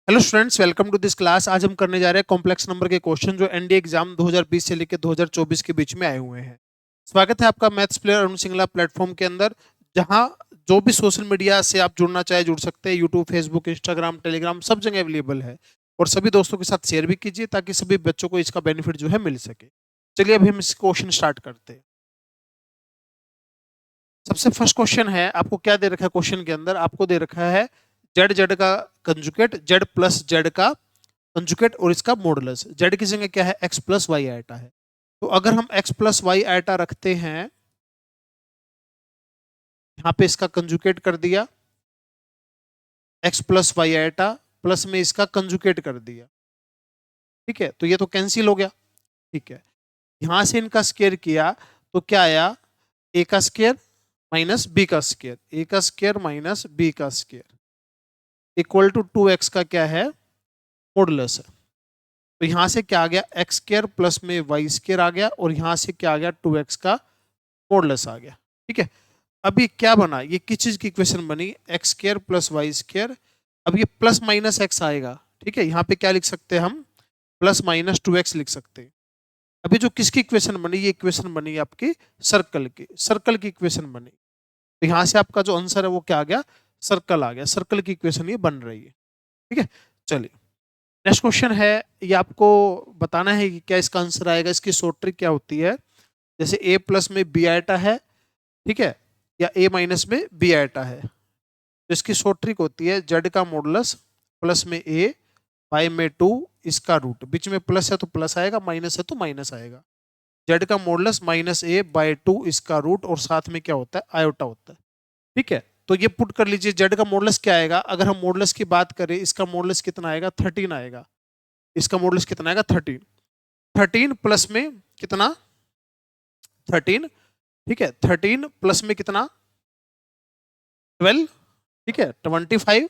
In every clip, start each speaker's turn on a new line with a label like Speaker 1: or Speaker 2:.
Speaker 1: Hello students, welcome to this class. आज हम करने जा रहे हैं कॉम्प्लेक्स नंबर के क्वेश्चन जो एनडीए एग्जाम 2020 से लेकर 2024 के बीच में आए हुए हैं। स्वागत है आपका maths player Arun Singla platform के अंदर, जहां जो भी सोशल मीडिया से आप जुड़ना चाहे जुड़ सकते हैं। यूट्यूब, फेसबुक, इंस्टाग्राम, टेलीग्राम सब जगह अवेलेबल है। और सभी दोस्तों के साथ शेयर भी कीजिए ताकि सभी बच्चों को इसका बेनिफिट जो है मिल सके। चलिए अभी हम इस क्वेश्चन स्टार्ट करते हैं। सबसे फर्स्ट क्वेश्चन है, आपको क्या दे रखा है क्वेश्चन के अंदर? आपको दे रखा है जेड जेड का कंजुकेट, जेड प्लस जेड का कंजुकेट और इसका मॉडुलस। जेड की जगह क्या है? एक्स प्लस वाई आयटा है। तो अगर हम एक्स प्लस वाई आयटा रखते हैं, यहां पे इसका कंजुकेट कर दिया, x plus Y iota plus में इसका कंजुकेट कर दिया। ठीक है, तो ये तो कैंसिल हो गया। ठीक है, यहां से इनका स्केयर किया तो क्या आया? ए का स्केयर माइनस बी का स्केयर, ए का स्केयर माइनस बी का स्केयर इक्वल टू 2x का क्या है? मॉडुलस है। तो यहां से क्या आ गया? एक्स स्केयर प्लस में वाई स्केयर आ गया और यहां से क्या आ गया? 2x का मॉडुलस आ गया। ठीक है, अब ये क्या बना? ये किस चीज की इक्वेशन बनी? X square plus y square. अब ये प्लस माइनस एक्स आएगा। ठीक है, यहाँ पे क्या लिख सकते हैं हम? प्लस माइनस 2x लिख सकते हैं। अभी जो किसकी इक्वेशन बनी? ये इक्वेशन बनी आपकी सर्कल की, सर्कल की इक्वेशन बनी। तो यहाँ से आपका जो आंसर है वो क्या आ गया? सर्कल आ गया। सर्कल की इक्वेशन ये बन रही है। ठीक है, चलिए नेक्स्ट क्वेश्चन है। ये आपको बताना है कि क्या इसका आंसर आएगा। इसकी शॉर्ट ट्रिक क्या होती है? जैसे ए प्लस में बी आयटा है, ठीक है, या ए माइनस में बी आयटा है, तो इसकी शॉर्ट ट्रिक होती है जेड का मॉडुलस प्लस में ए बाई में 2 इसका रूट। बीच में प्लस है तो प्लस आएगा, माइनस है तो माइनस आएगा। जेड का मॉडुलस माइनस ए बाई 2 इसका रूट और साथ में क्या होता है? आयोटा होता है। ठीक है, तो ये पुट कर लीजिए। जेड का मॉडुलस क्या आएगा? अगर हम मॉडुलस की बात करें, इसका मॉडुलस कितना आएगा? 13 आएगा। इसका मॉडुलस कितना आएगा? 13। 13 प्लस में कितना? 13। ठीक है, 13 प्लस में कितना? 12। ठीक है, 25।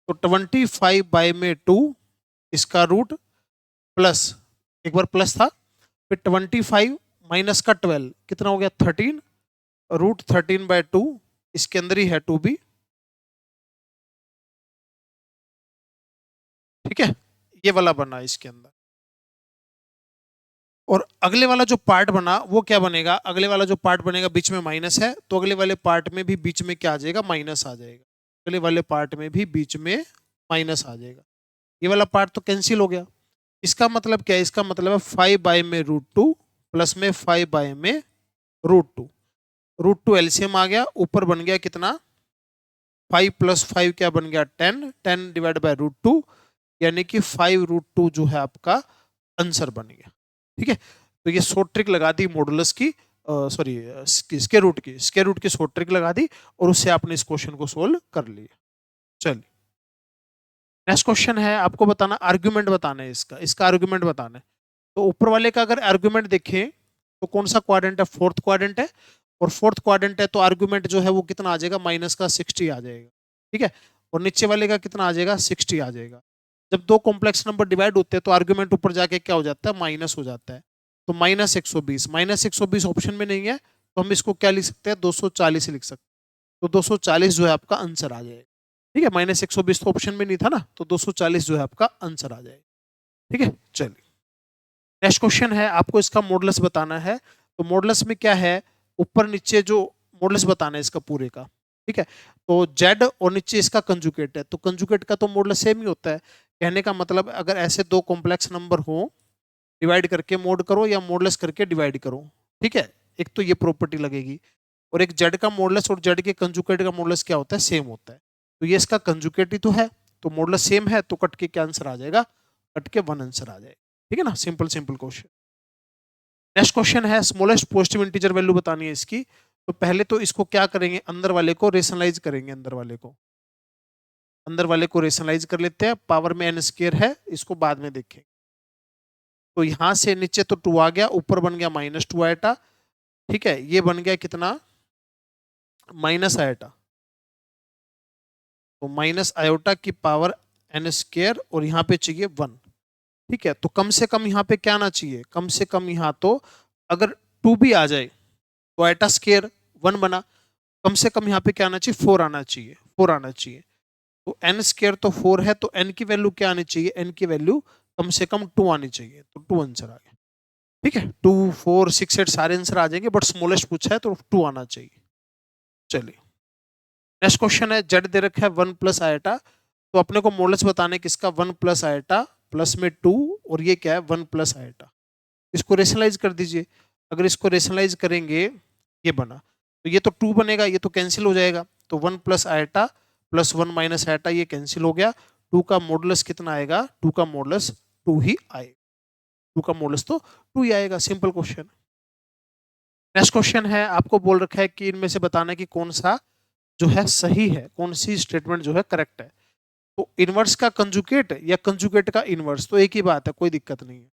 Speaker 1: तो 25 बाई में 2 इसका रूट प्लस, एक बार प्लस था, फिर 25 माइनस का 12 कितना हो गया? 13। रूट 13 बाय 2, इसके अंदर ही है 2b। ठीक है, ये वाला बना इसके अंदर। और अगले वाला जो पार्ट बना वो क्या बनेगा? अगले वाला जो पार्ट बनेगा, बीच में माइनस है तो अगले वाले पार्ट में भी बीच में क्या आ जाएगा? माइनस आ जाएगा। अगले वाले पार्ट में भी बीच में माइनस आ जाएगा। ये वाला पार्ट तो कैंसिल हो गया। इसका मतलब क्या है? इसका मतलब है 5 बाय में रूट 2 प्लस में 5 बाय में रूट 2। रूट 2 एलसीएम आ गया, ऊपर बन गया कितना? 5 प्लस 5 क्या बन गया? 10। 10 डिवाइड बाय रूट 2, यानी कि 5 रूट 2 जो है आपका आंसर बन गया। ठीक है, तो ये शॉर्ट ट्रिक लगा दी मॉडुलस की, सॉरी स्क्वायर रूट की, स्क्वायर रूट की शॉर्ट ट्रिक लगा दी और उससे आपने इस क्वेश्चन को सोल्व कर लिया। चलिए नेक्स्ट क्वेश्चन है, आपको बताना, आर्ग्यूमेंट बताना है इसका, इसका आर्ग्यूमेंट बताना है। तो ऊपर वाले का अगर आर्ग्यूमेंट देखें तो कौन सा क्वाड्रेंट है? फोर्थ क्वाड्रेंट है। और फोर्थ क्वाड्रेंट है तो आर्ग्यूमेंट जो है वो कितना आ जाएगा? माइनस का 60 आ जाएगा। ठीक है, और नीचे वाले का कितना आ जाएगा? 60 आ जाएगा। जब दो कॉम्प्लेक्स नंबर डिवाइड होते हैं तो आर्ग्यूमेंट ऊपर जाके क्या हो जाता है? माइनस हो जाता है। तो माइनस 120, माइनस 120 ऑप्शन में नहीं है तो हम इसको क्या लिख सकते हैं? 240 लिख सकते हैं। तो 240 जो है आपका आंसर आ जाएगा। ठीक है, माइनस 120 तो ऑप्शन में नहीं था ना, तो 240 जो है आपका आंसर आ जाएगा। ठीक है, चलिए नेक्स्ट क्वेश्चन है, आपको इसका मॉडुलस बताना है। तो मॉडुलस में क्या है? ऊपर नीचे जो मॉडुलस बताना है इसका पूरे का। ठीक है, तो जेड और नीचे इसका कंजुगेट है, तो कंजुगेट का तो मॉडुलस सेम ही होता है। कहने का मतलब अगर ऐसे दो कॉम्प्लेक्स नंबर हो, डिवाइड करके मोड करो या मॉडुलस करके डिवाइड करो। ठीक है, एक तो ये प्रॉपर्टी लगेगी। और एक जेड का मॉडुलस और जेड के कंजुगेट का मॉडुलस क्या होता है? सेम होता है। तो ये इसका कंजुगेट ही तो है, तो मॉडुलस सेम है तो कट के क्या आंसर आ जाएगा? कट के 1 आंसर आ जाएगा। ठीक है ना, simple simple question. Next question है, स्मॉलेस्ट पॉजिटिव इंटीजर वैल्यू बतानी है इसकी। तो पहले तो इसको क्या करेंगे? अंदर वाले को रेशनलाइज करेंगे। अंदर वाले को रेशनलाइज कर लेते हैं। पावर में n स्क्वायर है, इसको बाद में देखेंगे। तो यहां से नीचे तो 2 आ गया, ऊपर बन गया माइनस 2 आएटा। ठीक है, ये बन गया कितना? माइनस आएटा। तो माइनस आयोटा की पावर n स्क्वायर और यहाँ पे चाहिए 1। ठीक है, तो कम से कम यहाँ पे क्या आना चाहिए? कम से कम यहाँ तो अगर 2 भी आ जाए तो आयटा स्क्वायर 1 बना। कम से कम यहाँ पे क्या आना चाहिए? 4 आना चाहिए, 4 आना चाहिए। तो एन स्क्वायर तो 4 है, तो एन की वैल्यू क्या आनी चाहिए, एन की वैल्यू कम से कम 2 आनी चाहिए, तो 2 आंसर आ गया। ठीक है, 2 4 6 8 सारे आंसर आ जाएंगे, बट स्मॉलेस्ट पूछा है तो 2 आना चाहिए। चलिए नेक्स्ट क्वेश्चन है, जेड दे रखा है 1 प्लस आयटा, तो अपने को मॉडल्स बताने किसका, 1 प्लस आयटा प्लस में 2, और ये क्या है 1 प्लस आयटा। इसको रेशनलाइज कर दीजिए, अगर इसको रेशनलाइज करेंगे ये बना, तो ये तो 2 बनेगा, ये तो कैंसिल हो जाएगा, तो 1 plus eta plus 1 minus eta ये कैंसिल हो गया। 2 का मॉडुलस कितना आएगा, 2 का मॉडुलस 2 ही आएगा, 2 का मॉडुलस तो 2 ही आएगा, सिंपल क्वेश्चन। नेक्स्ट क्वेश्चन है, आपको बोल रखा है कि इनमें से बताना कि कौन सा जो है सही है, कौन सी स्टेटमेंट जो है करेक्ट है। तो इनवर्स का कंजुगेट या कंजुगेट का इनवर्स, तो एक ही बात है, कोई दिक्कत नहीं है।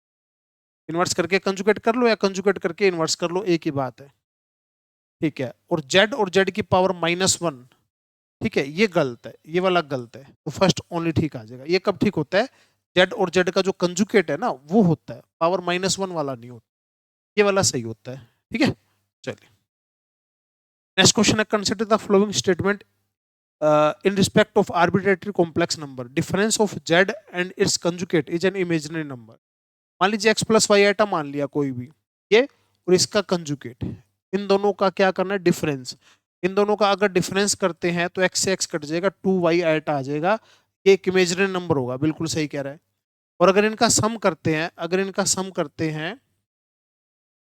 Speaker 1: इनवर्स करके कंजुगेट कर लो या कंजुगेट करके इनवर्स कर लो, एक ही बात है। ठीक है, और जेड और जेड की पावर -1, ठीक है, ये गलत है, ये वाला गलत है, तो फर्स्ट ओनली ठीक आ जाएगा। ये कब ठीक होता है, जेड और जेड का जो कंजुगेट है ना वो होता है, पावर -1 वाला नहीं होता, ये वाला सही होता है। ठीक है, चलिए नेक्स्ट क्वेश्चन है, consider the following statement in respect of arbitrary complex number, difference of z and its conjugate is an imaginary number। मान लीजिए x प्लस वाई आइटा मान लिया कोई भी, ये और इसका कंजुगेट, इन दोनों का क्या करना है, डिफरेंस। इन दोनों का अगर डिफरेंस करते हैं तो x से x कट जाएगा, 2y आइटा आ जाएगा, ये एक इमेजिनरी नंबर होगा, बिल्कुल सही कह रहा है। और अगर इनका सम करते हैं, अगर इनका सम करते हैं,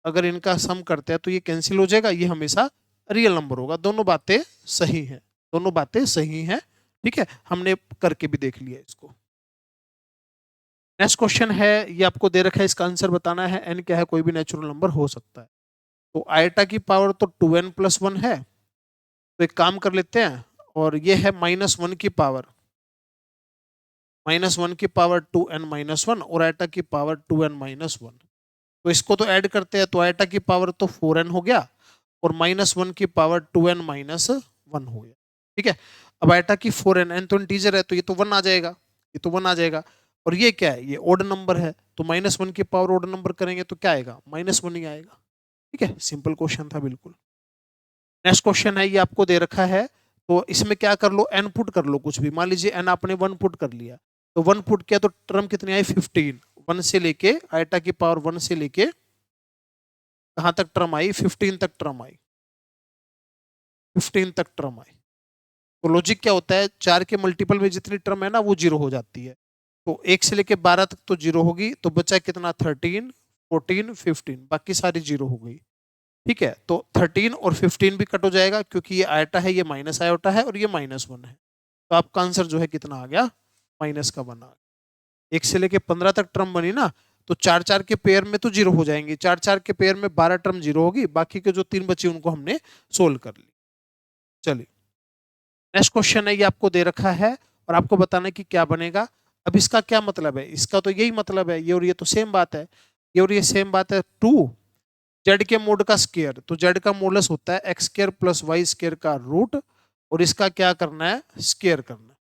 Speaker 1: अगर इनका सम करते हैं तो ये कैंसिल हो जाएगा, ये हमेशा रियल नंबर होगा। दोनों बातें सही हैं, दोनों बातें सही हैं। ठीक है, हमने करके भी देख लिया इसको। नेक्स्ट क्वेश्चन है, ये आपको दे रखा है, इसका आंसर बताना है। एन क्या है, कोई भी नेचुरल नंबर हो सकता है। तो आयटा की पावर तो 2n प्लस 1 है, तो एक काम कर लेते हैं, और ये है -1 की पावर, -1 की पावर 2n माइनस 1, और आयटा की पावर 2n माइनस 1। तो इसको तो ऐड करते हैं, तो आयटा की पावर तो 4n हो गया, और -1 की पावर 2n माइनस 1 हो गया। ठीक है, अब आयटा की 4n, n तो इंटीजर है, तो ये तो 1 आ जाएगा, ये तो 1 आ जाएगा। और ये क्या है, ये ओड नंबर है, तो -1 की पावर ओड नंबर करेंगे तो क्या आएगा, -1 ही आएगा। ठीक है, सिंपल क्वेश्चन था बिल्कुल। नेक्स्ट क्वेश्चन है, ये आपको दे रखा है, तो इसमें क्या कर लो, एन पुट कर लो कुछ भी। मान लीजिए एन आपने 1 पुट कर लिया, तो 1 पुट किया तो टर्म कितनी आई, 15। 1 से लेके आयटा की पावर 1 से लेके कहां तक टर्म आई, 15 तक टर्म आई, 15 तक टर्म आई। तो लॉजिक क्या होता है, 4 के मल्टीपल में जितनी टर्म है ना वो जीरो हो जाती है। तो 1 से लेके 12 तक तो जीरो होगी, तो बचा कितना, 13 14 15, बाकी सारी जीरो हो गई। ठीक है, तो 13 और 15 भी कट हो जाएगा, क्योंकि ये आयटा है, ये माइनस आयोटा है, और ये -1 है। तो आपका आंसर जो है कितना आ गया, माइनस का बना। 1 से लेके 15 तक टर्म बनी ना, तो 4 4 के पेयर में तो जीरो हो जाएंगे, 4 4 के पेयर में 12 टर्म जीरो होगी, बाकी के जो 3 बची उनको हमने सोल्व कर ली। चलिए नेक्स्ट क्वेश्चन है, ये आपको दे रखा है, और आपको बताना है कि क्या बनेगा। अब इसका क्या मतलब है, इसका तो यही मतलब है, ये और ये तो सेम बात है, ये और ये सेम बात है। 2 जेड के मोड का स्केयर, तो जेड का मोडलस होता है x square plus y square का रूट, और इसका क्या करना है, स्केयर करना है।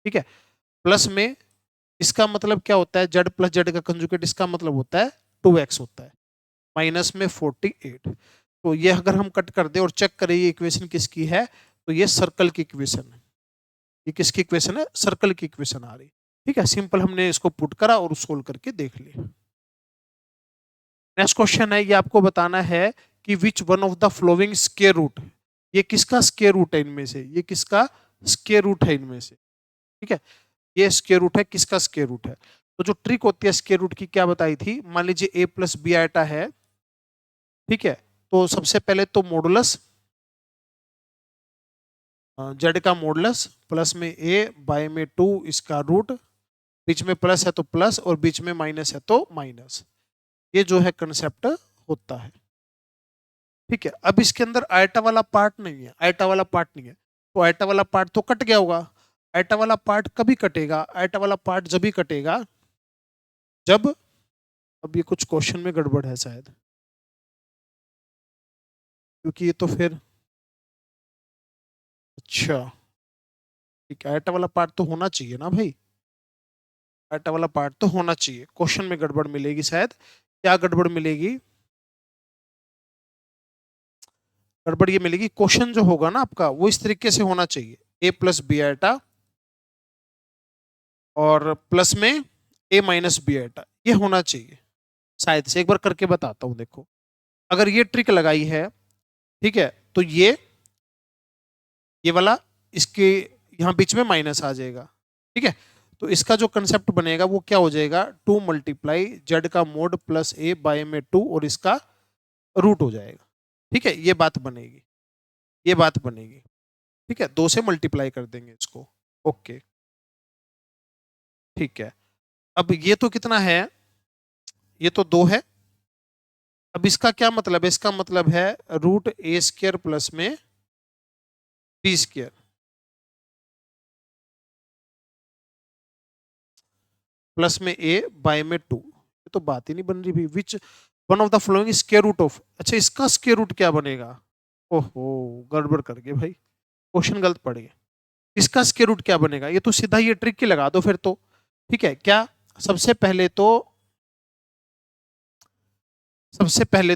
Speaker 1: ठीक है, प्लस में इसका मतलब क्या होता है, जेड प्लस जेड का कंजुगेट, इसका मतलब होता है 2x होता है, माइनस में 48। तो ये अगर हम कट कर दे और चेक करें ये इक्वेशन किसकी है, तो ये सर्कल की इक्वेशन है। ये किसकी इक्वेशन है, सर्कल की इक्वेशन आ रही। ठीक है, सिंपल हमने इसको पुट करा और सोल्व करके देख लिया। नेक्स्ट क्वेश्चन है, ये आपको बताना है कि which one of the following square root, ये किसका स्क्वायर रूट है इनमें से, ये किसका स्क्वायर रूट है इनमें से। ठीक है, ये स्क्वायर रूट है, किसका स्क्वायर रूट है। तो जो ट्रिक होती है स्क्वायर रूट की, क्या बताई थी, मान लीजिए a प्लस बी आयटा है। ठीक है, तो सबसे पहले तो मॉडुलस, जेड का मॉडुलस प्लस में a बाय में 2 इसका रूट, बीच में प्लस है तो प्लस और बीच में माइनस है तो माइनस, ये जो है कंसेप्ट होता है। ठीक है, अब इसके अंदर आयटा वाला पार्ट नहीं है, आयटा वाला पार्ट नहीं है, तो आयटा वाला पार्ट तो कट गया होगा। आयटा वाला पार्ट कभी कटेगा, आयटा वाला पार्ट जब ही कटेगा जब, अब ये कुछ क्वेश्चन में गड़बड़ है शायद, क्योंकि ये तो फिर, अच्छा ठीक है, आयटा वाला पार्ट तो होना चाहिए ना भाई, आयटा वाला पार्ट तो होना चाहिए, क्वेश्चन में गड़बड़ मिलेगी शायद। क्या गड़बड़ मिलेगी, गड़बड़ ये मिलेगी, क्वेश्चन जो होगा ना आपका वो इस तरीके से होना चाहिए, a प्लस बी आयटा और प्लस में a माइनस बी आइटा, ये होना चाहिए शायद से। एक बार करके बताता हूं, देखो अगर ये ट्रिक लगाई है, ठीक है, तो ये वाला इसके यहाँ बीच में माइनस आ जाएगा, ठीक है। तो इसका जो कंसेप्ट बनेगा वो क्या हो जाएगा, 2 मल्टीप्लाई जेड का मोड प्लस ए बाय में 2 और इसका रूट हो जाएगा, ठीक है। ये बात बनेगी, ये बात बनेगी, ठीक है। 2 से मल्टीप्लाई कर देंगे इसको, ओके, ठीक है। अब ये तो कितना है, ये तो 2 है। अब इसका क्या मतलब है, इसका मतलब है रूट ए स्क्र प्लस में बी स्क्र प्लस में ए बाय में 2। ये तो बात ही नहीं बन रही भी, which one of the following square root of, अच्छा इसका स्क्वायर रूट क्या बनेगा, ओहो गड़बड़ कर गए भाई, क्वेश्चन गलत पड़ गया। इसका स्क्वायर रूट क्या बनेगा, ये तो सीधा ये ट्रिक की लगा दो फिर तो, ठीक है। क्या, सबसे पहले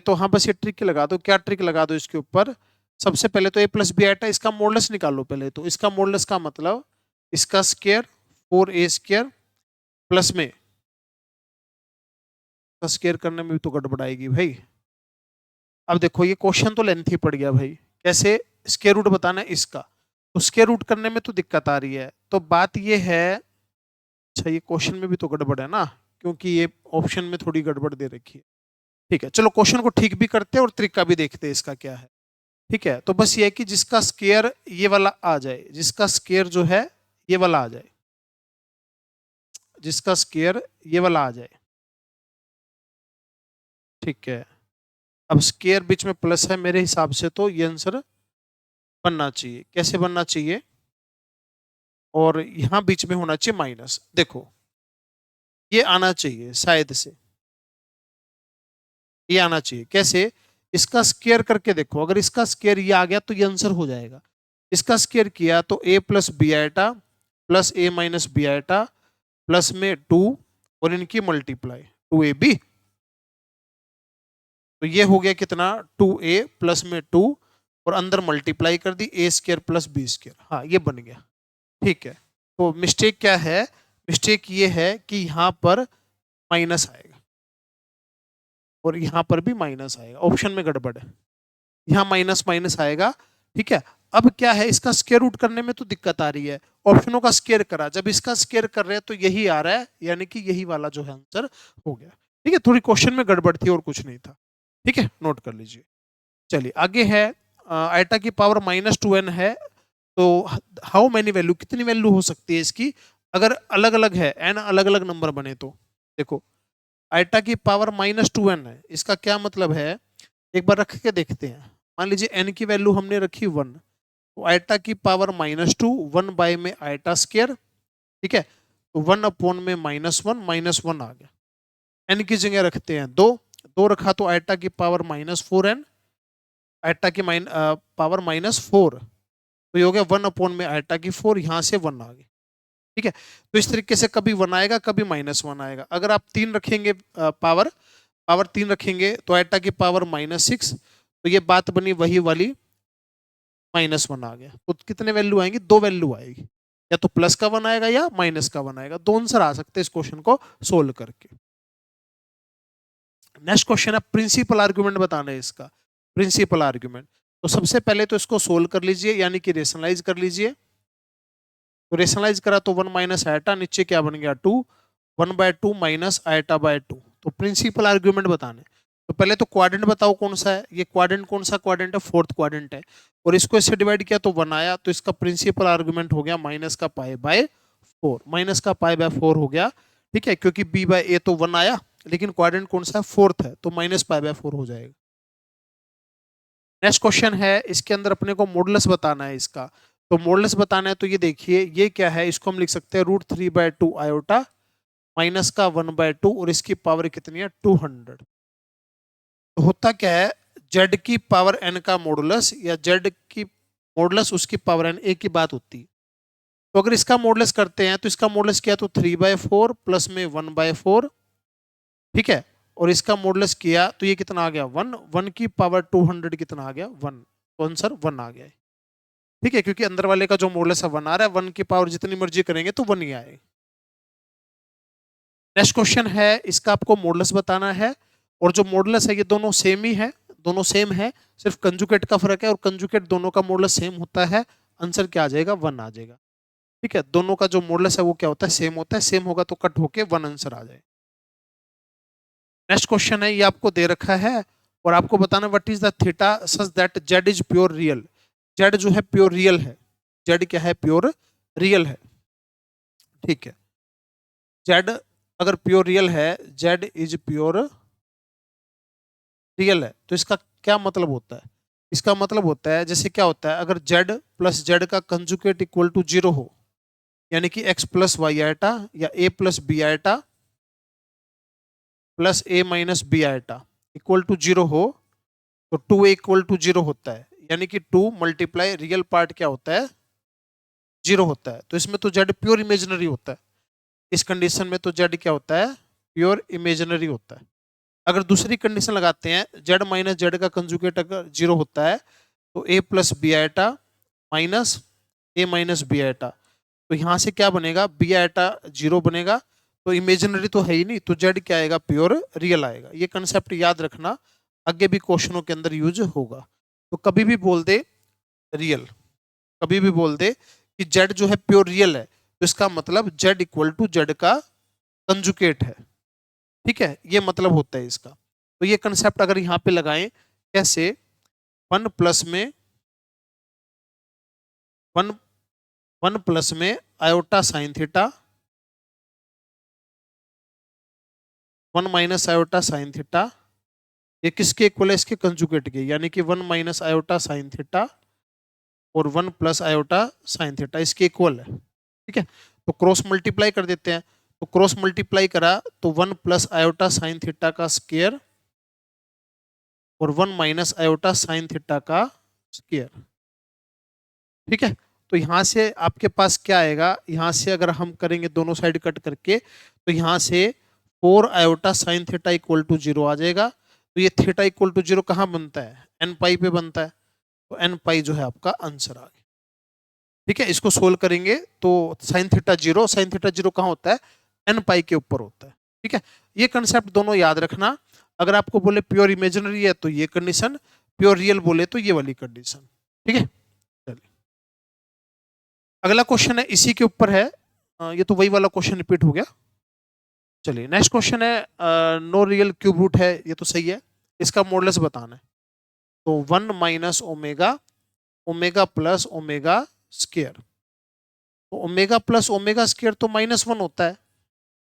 Speaker 1: तो हाँ बस ये ट्रिक लगा दो, क्या ट्रिक लगा दो इसके ऊपर, सबसे पहले तो ए प्लस बी आइटा, इसका मॉडुलस निकालो पहले। तो इसका मॉडुलस का मतलब इसका स्क्वायर 4a स्क्वायर प्लस में, स्क्वायर करने में भी तो गड़बड़ आएगी भाई। अब देखो ये क्वेश्चन तो लेंथी पड़ गया भाई, कैसे स्क्वायर रूट बताना है इसका, तो स्क्वायर रूट करने में तो दिक्कत आ रही है। तो बात ये है, अच्छा ये क्वेश्चन में भी तो गड़बड़ है ना, क्योंकि ये ऑप्शन में थोड़ी गड़बड़ दे रखी है। ठीक है चलो क्वेश्चन को ठीक भी करते हैं और तरीका भी देखते हैं इसका क्या है। ठीक है, तो बस ये है कि जिसका स्क्वायर ये वाला आ जाए, जिसका स्क्वायर जो है ये वाला आ जाए, जिसका स्क्वायर ये वाला आ जाए, ठीक है। अब स्क्वायर बीच में प्लस है, मेरे हिसाब से तो ये आंसर बनना चाहिए। कैसे बनना चाहिए, और यहां बीच में होना चाहिए माइनस, देखो ये आना चाहिए शायद से, ये आना चाहिए। कैसे, इसका स्क्वायर करके देखो, अगर इसका स्क्वायर ये आ गया तो ये आंसर हो जाएगा। इसका स्क्वायर किया तो a plus b iota plus A minus b iota plus में 2 और इनकी मल्टीप्लाई 2ab, तो ये हो गया कितना 2a प्लस में 2 और अंदर मल्टीप्लाई कर दी a square plus b square, हाँ ये बन गया। ठीक है, तो मिस्टेक क्या है, मिस्टेक ये है कि यहां पर माइनस आएगा और यहां पर भी माइनस आएगा, ऑप्शन में गड़बड़ है, यहाँ माइनस माइनस आएगा। ठीक है, अब क्या है, इसका स्क्वायर रूट करने में तो दिक्कत आ रही है, ऑप्शनों का स्क्वायर करा, जब इसका स्क्वायर कर रहे हैं तो यही आ रहा है, यानी कि यही वाला जो है आंसर हो गया। ठीक है, थोड़ी क्वेश्चन में गड़बड़ थी और कुछ नहीं था। ठीक है, नोट कर लीजिए। चलिए आगे है, आइटा की पावर -2n है, तो हाउ मैनी वैल्यू, कितनी वैल्यू हो सकती है इसकी, अगर अलग अलग है एन अलग अलग नंबर बने तो। देखो आइटा की पावर -2n है, इसका क्या मतलब है, एक बार रख के देखते हैं। मान लीजिए एन की वैल्यू हमने रखी 1, तो आइटा की पावर -2, 1 बाय में आइटा स्क्वायर, ठीक है, तो 1 अपॉन में -1 आ गया। एन की जगह रखते हैं 2, 2 रखा तो आइटा की पावर -4n, आइटा की पावर -4, तो ये हो गया 1 अपॉन में आइटा की 4, यहां से 1 आ गया। ठीक है, तो इस तरीके से कभी 1 आएगा कभी -1 आएगा। अगर आप 3 रखेंगे पावर पावर 3 रखेंगे तो आइटा की पावर -6, तो ये बात बनी वही वाली, -1 आ गया। तो कितने वैल्यू आएंगी, 2 वैल्यू आएगी, या तो प्लस का 1 आएगा या माइनस का 1 आएगा, दो आंसर आ सकते हैं इस क्वेश्चन को सोल्व करके। नेक्स्ट क्वेश्चन है प्रिंसिपल आर्गुमेंट बताना है इसका, प्रिंसिपल आर्गुमेंट। तो सबसे पहले तो इसको सोल्व कर लीजिए, यानी कि रेशनलाइज कर लीजिए। तो रेशनलाइज करा तो 1 माइनस आइटा, नीचे क्या बन गया 2, 1/2 माइनस आइटा बाय 2। तो प्रिंसिपल आर्गुमेंट बताने, तो पहले तो क्वाड्रेंट बताओ कौन सा है, ये क्वाड्रेंट कौन सा क्वाड्रेंट है, फोर्थ क्वाड्रेंट है, और इसको इससे डिवाइड किया तो 1 आया, तो इसका प्रिंसिपल आर्गुमेंट हो गया माइनस का पाई बाय 4, माइनस का पाई बाय 4 हो गया। ठीक है, क्योंकि बी बाय ए तो 1 आया, लेकिन क्वाड्रेंट कौन सा है, फोर्थ है, तो माइनस पाई बाय 4 हो जाएगा। नेक्स्ट क्वेश्चन है, इसके अंदर अपने को मॉडुलस बताना है इसका। तो मॉडुलस बताना है तो ये देखिए, ये क्या है, इसको हम लिख सकते हैं √3/2 आयोटा माइनस का 1/2 और इसकी पावर कितनी है 200। तो होता क्या है, जेड की पावर एन का मॉडुलस या जेड की मॉडुलस उसकी पावर एन एक ही बात होती है। तो अगर इसका मॉडुलस करते हैं तो इसका मॉडुलस क्या, तो 3/4 प्लस में 1/4, ठीक है, और इसका मॉडुलस किया तो ये कितना आ गया 1, 1 की पावर 200 कितना आ गया 1, तो आंसर 1 आ गया है। ठीक है, क्योंकि अंदर वाले का जो मॉडुलस है 1 आ रहा है, 1 की पावर जितनी मर्जी करेंगे तो 1 ही आएगा। नेक्स्ट क्वेश्चन है, इसका आपको मॉडुलस बताना है, और जो मॉडुलस है ये दोनों सेम ही है, दोनों सेम है, सिर्फ कंजुगेट का फर्क है, और कंजुगेट दोनों का मॉडुलस सेम होता है, आंसर क्या आ जाएगा, 1 आ जाएगा। ठीक है, दोनों का जो मॉडुलस है वो क्या होता है, सेम होता है, सेम होगा तो कट होके 1 आंसर आ जाए। नेक्स्ट क्वेश्चन है, ये आपको दे रखा है और आपको बताना what is the theta such that Z is pure real. Z जो है प्योर रियल है, जेड क्या है, प्योर रियल है। ठीक है, जेड अगर प्योर रियल है, जेड इज प्योर रियल है, तो इसका क्या मतलब होता है, इसका मतलब होता है जैसे क्या होता है, अगर जेड प्लस जेड का कंजुगेट इक्वल टू 0 हो, यानी कि एक्स प्लस वाई आयटा या A plus B iota plus A minus B iota equal to 0 हो, तो 2 इक्वल टू 0 होता है, यानी कि 2 मल्टीप्लाई रियल पार्ट क्या होता है, 0 होता है, तो इसमें तो जेड प्योर इमेजिनरी होता है, इस कंडीशन में तो जेड क्या होता है, प्योर इमेजिनरी होता है। अगर दूसरी कंडीशन लगाते हैं, जेड माइनस जेड का कंजुगेट अगर 0 होता है, तो ए प्लस बी आयटा माइनस ए माइनस बी आयटा, तो यहां से क्या बनेगा, बी आयटा 0 बनेगा, तो इमेजिनरी तो है ही नहीं, तो जेड क्या आएगा, प्योर रियल आएगा। ये कंसेप्ट याद रखना, आगे भी क्वेश्चनों के अंदर यूज होगा। तो कभी भी बोल दे रियल, कभी भी बोल दे कि जेड जो है प्योर रियल है, तो इसका मतलब जेड इक्वल टू जेड का कंजुगेट है। ठीक है, ये मतलब होता है इसका। तो ये कंसेप्ट अगर यहां पे लगाएं, कैसे, 1 प्लस में 1 1 प्लस में iota sine theta 1 minus iota sine theta, ये किसके इक्वल है, इसके कंजुगेट के, यानी कि 1 माइनस आयोटा साइन थीटा और 1 प्लस आयोटा साइन थीटा इसके इक्वल है। ठीक है, तो क्रॉस मल्टीप्लाई कर देते हैं, तो क्रॉस मल्टीप्लाई करा तो 1 प्लस आयोटा साइन थीटा का स्क्वायर और 1 माइनस आयोटा साइन थीटा का स्क्वायर। ठीक है, तो यहां से आपके पास क्या आएगा, यहां से अगर हम करेंगे दोनों साइड कट करके, तो यहां से 4 iota sine theta equal to 0 आ जाएगा। तो ये थीटा इक्वल टू 0 कहाँ बनता है, एन पाई पे बनता है, तो एन पाई जो है आपका आंसर आ गया। ठीक है, इसको सोल्व करेंगे तो साइन थीटा 0, साइन थीटा 0 कहाँ होता है, एन पाई के ऊपर होता है। ठीक है, ये कंसेप्ट दोनों याद रखना। अगर आपको बोले प्योर इमेजिनरी है तो ये कंडीशन, प्योर रियल बोले तो ये वाली कंडीशन। ठीक है, चलिए अगला क्वेश्चन है, इसी के ऊपर है, ये तो वही वाला क्वेश्चन रिपीट हो गया। चलिए नेक्स्ट क्वेश्चन है, नो रियल क्यूब रूट है, ये तो सही है, इसका मॉडुलस बताना है। तो 1 minus omega, omega plus omega square, तो ओमेगा प्लस ओमेगा स्क्वायर तो -1 होता है,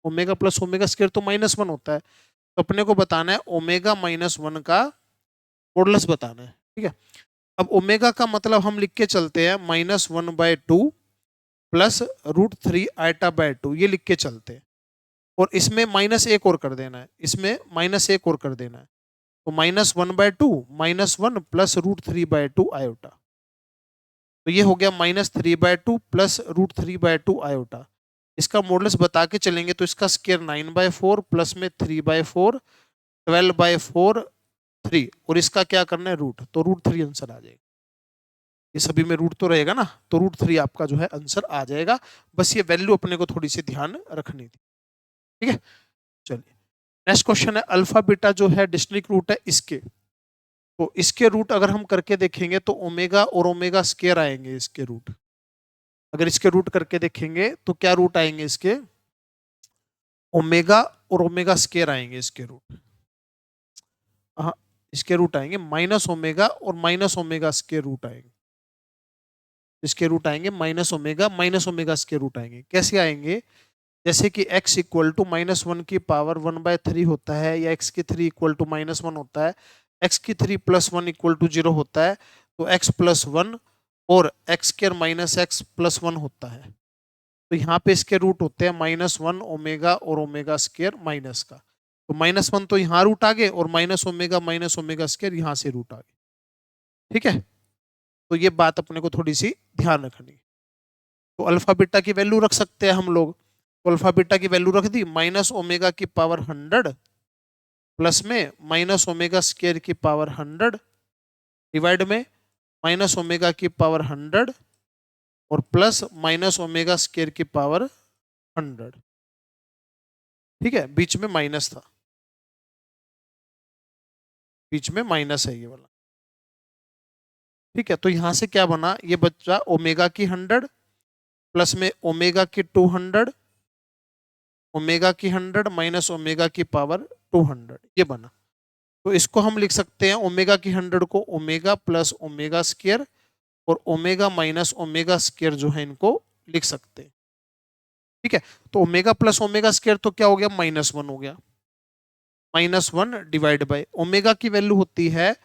Speaker 1: ओमेगा प्लस ओमेगा स्क्वायर तो -1 होता है, तो अपने को बताना है ओमेगा -1 का मॉडुलस बताना है। ठीक है, अब ओमेगा का मतलब हम लिख के चलते हैं -1/2 प्लस √3 आयटा बाय 2, ये लिख के चलते हैं, और इसमें -1 और कर देना है, इसमें -1 और कर देना है, तो -1/2 -1 प्लस √3/2 आयोटा, तो ये हो गया -3/2 प्लस √3/2 आयोटा। इसका मॉडुलस बता के चलेंगे तो इसका स्क्वायर 9/4 प्लस में 3/4 12/4 3, और इसका क्या करना है, रूट, तो √3 आंसर आ जाएगा। ये सभी में रूट तो रहेगा ना, तो √3 आपका जो है आंसर आ जाएगा। बस ये वैल्यू अपने को थोड़ी सी ध्यान रखनी थी। ठीक है, चलिए नेक्स्ट क्वेश्चन है, अल्फा बीटा जो है डिस्टिंक्ट रूट है इसके, तो इसके रूट अगर हम करके देखेंगे तो ओमेगा और ओमेगा स्क्वायर आएंगे इसके रूट। अगर इसके रूट करके देखेंगे तो क्या रूट आएंगे इसके, ओमेगा और ओमेगा स्क्वायर आएंगे इसके रूट। हाँ, इसके रूट आएंगे माइनस ओमेगा और माइनस ओमेगा स्क्वायर रूट आएंगे, इसके रूट आएंगे माइनस ओमेगा स्क्वायर रूट आएंगे। कैसे आएंगे, जैसे कि x इक्वल टू -1 की पावर 1/3 होता है, या x की 3 इक्वल टू -1 होता है, x की 3 + 1 इक्वल टू 0 होता है, तो x + 1 और x² - x + 1 होता है। तो यहाँ पे इसके रूट होते हैं -1 ओमेगा और ओमेगा स्क्वायर माइनस का, तो -1 तो यहाँ रूट आ गए और -ओमेगा स्क्वायर यहाँ से रूट आ गए। ठीक है, तो ये बात अपने को थोड़ी सी ध्यान रखनी है। तो अल्फा बीटा की वैल्यू रख सकते हैं हम लोग, तो अल्फा बीटा की वैल्यू रख दी -ओमेगा की पावर 100 प्लस में -ओमेगा स्क्वायर की पावर 100 डिवाइड में -ओमेगा की पावर 100 और प्लस -ओमेगा स्क्वायर की पावर 100। ठीक है, बीच में माइनस था, बीच में माइनस है ये वाला। ठीक है, तो यहां से क्या बना, ये बचा ओमेगा की 100 प्लस में ओमेगा की 200, ओमेगा की 100 माइनस ओमेगा की पावर 200, ये बना। तो इसको हम लिख सकते हैं ओमेगा की 100 को ओमेगा प्लस ओमेगा स्क्वायर और ओमेगा माइनस ओमेगा स्क्वायर जो है इनको लिख सकते हैं। ठीक है, तो ओमेगा प्लस ओमेगा स्क्वायर तो क्या हो गया, -1 हो गया, -1 डिवाइड बाय ओमेगा की वैल्यू होती है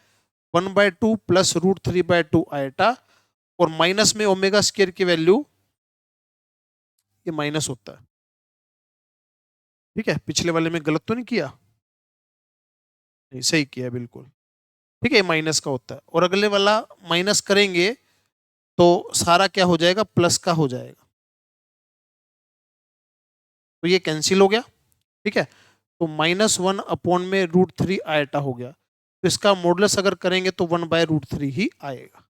Speaker 1: 1/2 प्लस √3/2 आयटा, और माइनस में ओमेगा स्क्वायर की वैल्यू ये माइनस होता है। ठीक है, पिछले वाले में गलत तो नहीं किया, नहीं सही किया बिल्कुल। ठीक है, माइनस का होता है, और अगले वाला माइनस करेंगे तो सारा क्या हो जाएगा, प्लस का हो जाएगा, तो ये कैंसिल हो गया। ठीक है, तो -1 अपॉन में √3 आयटा हो गया, तो इसका मॉडुलस अगर करेंगे तो 1/√3 ही आएगा,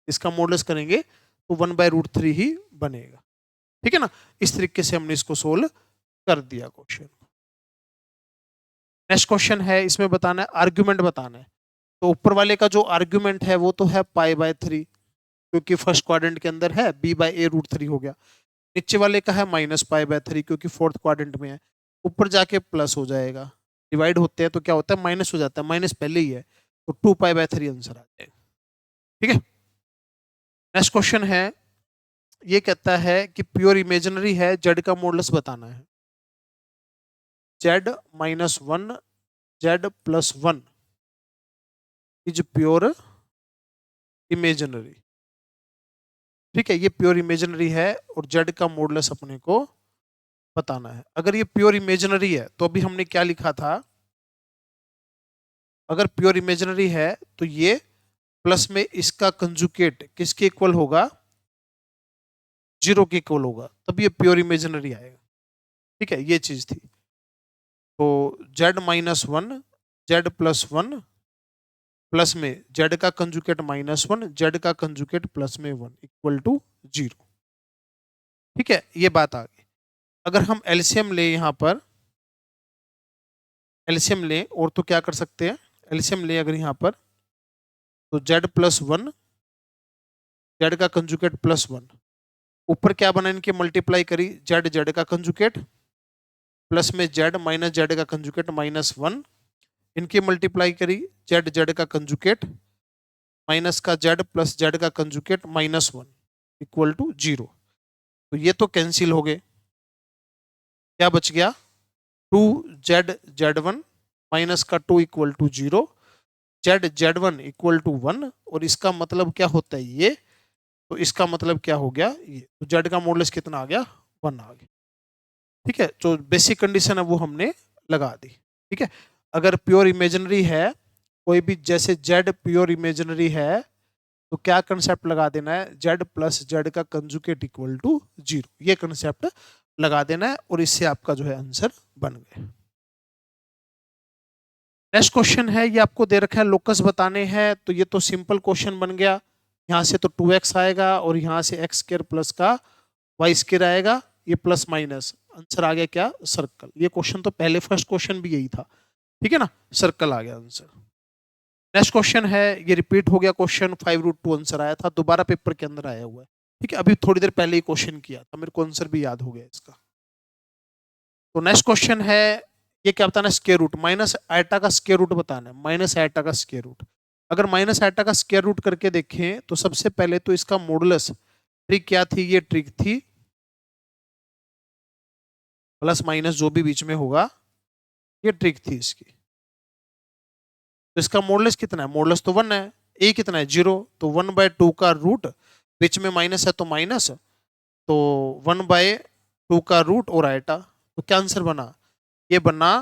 Speaker 1: इसका मॉडुलस करेंगे तो 1/√3 ही बनेगा। ठीक है ना, इस तरीके से हमने इसको सोल्व कर दिया क्वेश्चन। नेक्स्ट क्वेश्चन है, इसमें बताना है आर्ग्यूमेंट बताना है। तो ऊपर वाले का जो आर्ग्यूमेंट है वो तो है π/3, क्योंकि फर्स्ट क्वाड्रेंट के अंदर है, b/a√3 हो गया। नीचे वाले का है -π/3 क्योंकि फोर्थ क्वाड्रेंट में है, ऊपर जाके प्लस हो जाएगा, डिवाइड होते हैं तो क्या होता है, माइनस हो जाता है, माइनस पहले ही है, तो 2π/3 आंसर आ जाएगा। ठीक है, नेक्स्ट क्वेश्चन है, ये कहता है कि प्योर इमेजिनरी है, जेड का मॉडुलस बताना है, z-1 z+1 is pure imaginary. ठीक है, ये प्योर इमेजिनरी है और जेड का मॉडुलस अपने को बताना है। अगर ये प्योर इमेजिनरी है तो अभी हमने क्या लिखा था, अगर प्योर इमेजिनरी है तो ये प्लस में इसका कंजुकेट किसके इक्वल होगा, 0 के इक्वल होगा, तब ये प्योर इमेजिनरी आएगा। ठीक है, ये चीज थी। तो z-1 z+1 प्लस में z का कंजुकेट -1 z का कंजुकेट प्लस में 1 इक्वल टू 0। ठीक है, ये बात आ गई। अगर हम एलसीएम ले, यहाँ पर एलसीएम ले, और तो क्या कर सकते हैं, एलसीएम ले अगर यहाँ पर, तो z+1 z का कंजुकेट +1, ऊपर क्या बना, इनके मल्टीप्लाई करी, z का कंजुकेट प्लस में z माइनस z का कंजुकेट -1, इनकी मल्टीप्लाई करी, z का कंजुकेट माइनस का z प्लस z का कंजुकेट -1 इक्वल टू 0। तो ये तो कैंसिल हो गए, क्या बच गया, 2z(z1) माइनस का 2 equal to 0, z(z1) equal to 1, और इसका मतलब क्या होता है ये, तो इसका मतलब क्या हो गया ये, तो z का मॉडुलस कितना आ गया, 1 आ गया। ठीक है, जो बेसिक कंडीशन है वो हमने लगा दी। ठीक है, अगर प्योर इमेजिनरी है कोई भी, जैसे z प्योर इमेजिनरी है तो क्या कंसेप्ट लगा देना है, z प्लस z का कंजुकेट इक्वल टू 0, ये कंसेप्ट लगा देना है, और इससे आपका जो है आंसर बन गया। नेक्स्ट क्वेश्चन है, ये आपको दे रखा है लोकस बताने हैं, तो ये तो सिंपल क्वेश्चन बन गया, यहाँ से तो 2x आएगा और यहाँ से x² प्लस का y² आएगा, ये प्लस माइनस आंसर आ गया क्या, सर्कल। ये क्वेश्चन तो पहले फर्स्ट क्वेश्चन भी यही था, ठीक है ना, सर्कल आ गया आंसर। नेक्स्ट क्वेश्चन है, ये रिपीट हो गया क्वेश्चन, 5√2 आंसर आया था, दोबारा पेपर के अंदर आया हुआ है। ठीक है, अभी थोड़ी देर पहले ही क्वेश्चन किया था, मेरे को आंसर भी याद हो गया इसका। तो नेक्स्ट क्वेश्चन है, ये क्या बताना है, स्क्वायर रूट, माइनस आयटा का स्क्वायर रूट बताना है, माइनस आयटा का स्क्वायर रूट। अगर माइनस आयटा का स्क्वायर रूट करके देखें तो सबसे पहले तो इसका मॉडुलस, ट्रिक क्या थी, ये ट्रिक थी प्लस माइनस जो भी बीच में होगा, ये ट्रिक थी इसकी। तो इसका मॉडुलस कितना है, मॉडुलस तो 1 है, ए कितना है 0, तो 1/2 का रूट, बीच में माइनस है तो माइनस, तो 1/2 का रूट और आयटा, तो क्या आंसर बना, ये बना